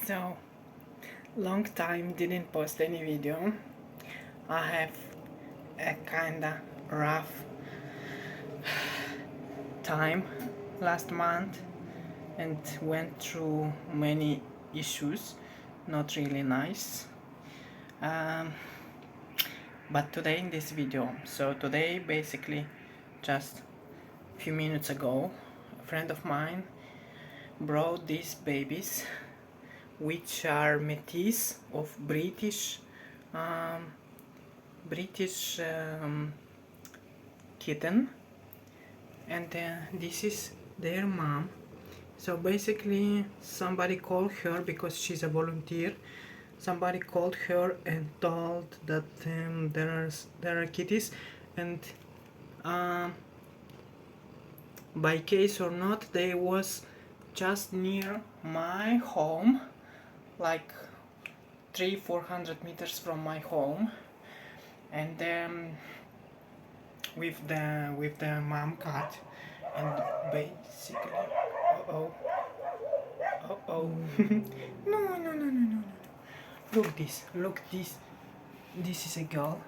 So, long time didn't post any video. I have a kinda rough time last month and went through many issues, not really nice. Um, but today in this video, so today basically just a few minutes ago, a friend of mine brought these babies which are métis of um, British kitten, and this is their mom. So basically, somebody called her because she's a volunteer. Somebody called her and told that there are kitties, and um, by case or not, they was just near my home, like 300-400 meters from my home, and with the mom cat, and basically, oh oh no no no no no no, look this is a girl.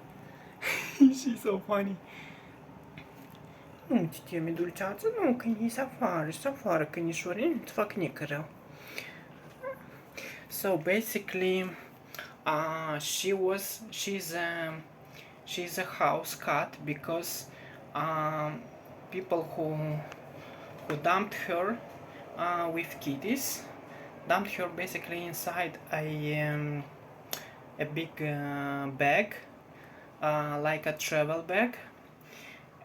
She's so funny. Nu, tine dulceață, nu, că e să afară, că nișoare nu-ți fac nicărău. So basically, she's a house cat because people who dumped her with kitties dumped her basically inside a big bag, like a travel bag,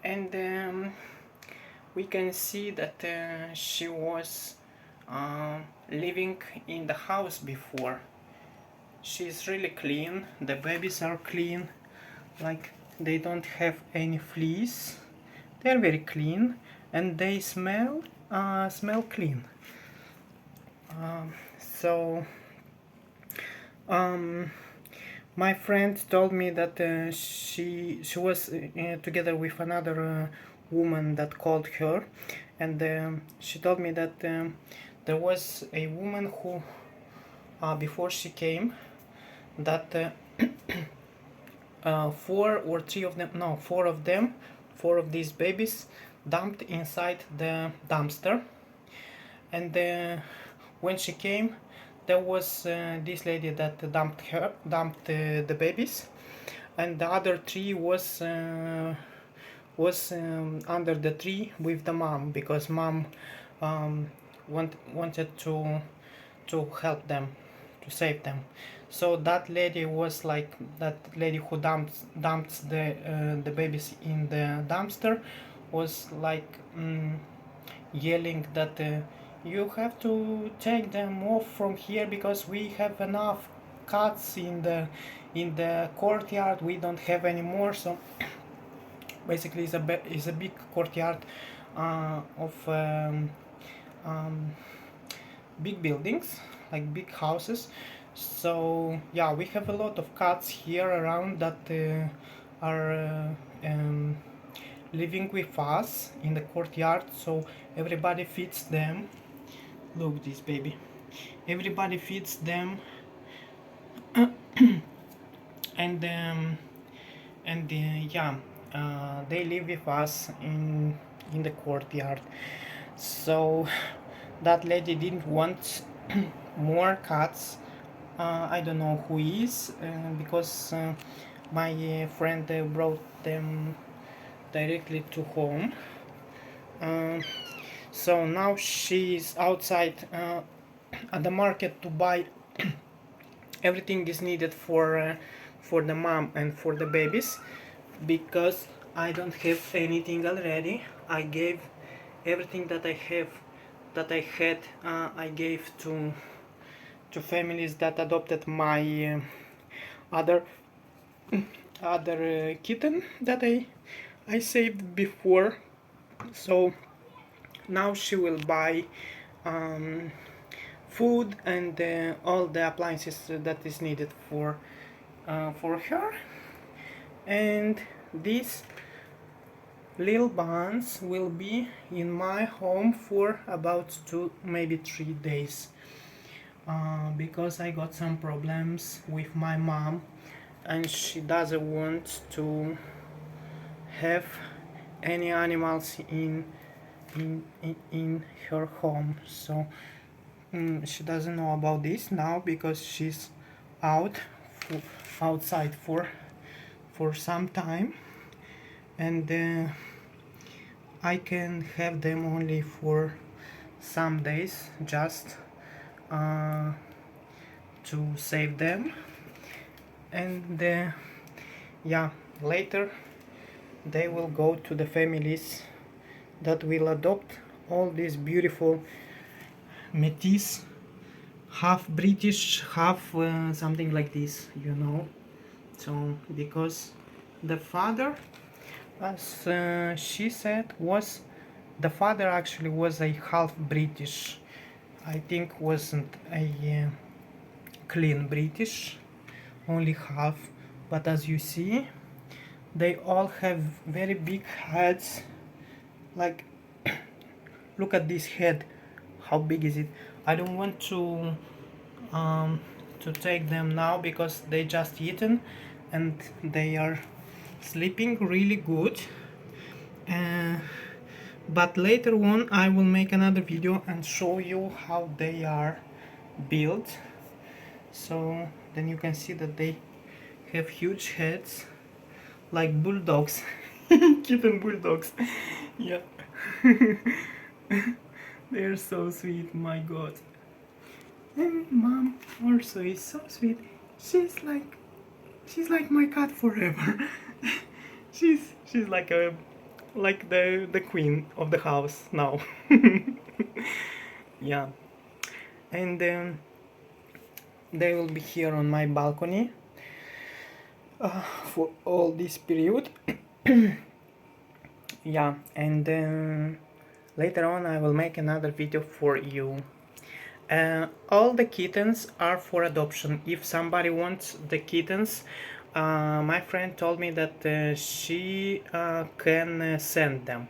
and we can see that she was living in the house before. She's really clean, the babies are clean, like they don't have any fleas, they're very clean, and they smell clean. So my friend told me that she was together with another woman that called her, and she told me that there was a woman who before she came, that four of these babies dumped inside the dumpster, and when she came, there was this lady that dumped the babies, and the other three was under the tree with the mom, because mom wanted to help them, to save them. So that lady was like, that lady who dumps the babies in the dumpster was like yelling that you have to take them off from here because we have enough cats in the courtyard, we don't have any more. So basically it's a big courtyard of big buildings, like big houses. So yeah, we have a lot of cats here around that are living with us in the courtyard. So everybody feeds them. Look this baby, everybody feeds them and yeah, they live with us in the courtyard. So that lady didn't want more cats. I don't know who is, because my friend brought them directly to home. So now she's outside at the market to buy everything is needed for the mom and for the babies, because I don't have anything already. I gave everything that I had. I gave to families that adopted my other kitten that I saved before. So now she will buy food and all the appliances that is needed for her, and these little buns will be in my home for about 2, maybe 3 days. because I got some problems with my mom, and she doesn't want to have any animals in her home. So she doesn't know about this now because she's out outside for some time, and I can have them only for some days, just uh, to save them. And yeah, later they will go to the families that will adopt all these beautiful métis, half British, half something like this, you know. So because the father, as she said, was the father actually was a half British. I think wasn't a clean British, only half. But as you see, they all have very big heads. Like, look at this head. How big is it? I don't want um, to take them now because they just eaten and they are sleeping really good. Uh, but later on I will make another video and show you how they are built, so then you can see that they have huge heads like bulldogs. Kitten bulldogs. Yeah. They're so sweet, my god. And mom also is so sweet. She's like my cat forever. she's like the queen of the house now. Yeah, and they will be here on my balcony for all this period. Yeah, and later on I will make another video for you. All the kittens are for adoption. If somebody wants the kittens, my friend told me that she can send them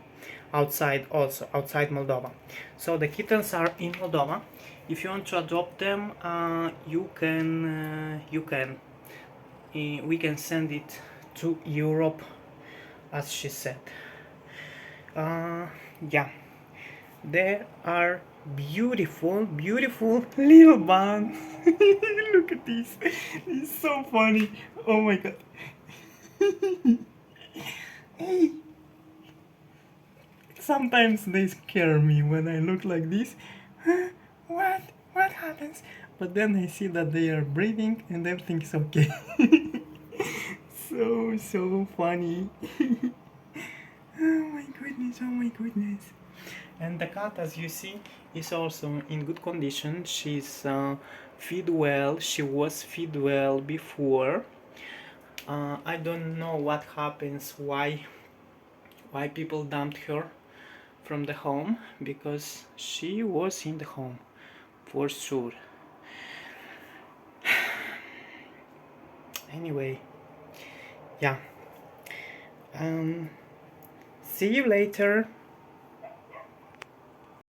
outside, also outside Moldova. So the kittens are in Moldova. If you want to adopt them, you can. We can send it to Europe, as she said. Yeah, there are beautiful, beautiful little buns. Look at this. It's so funny. Oh my god. Hey. Sometimes they scare me when I look like this. What? What happens? But then I see that they are breathing and everything is okay. So funny. Oh my goodness, oh my goodness. And the cat, as you see, is also in good condition. She's feed well. She was feed well before. I don't know what happens, why people dumped her from the home, because she was in the home for sure. Anyway, yeah. See you later.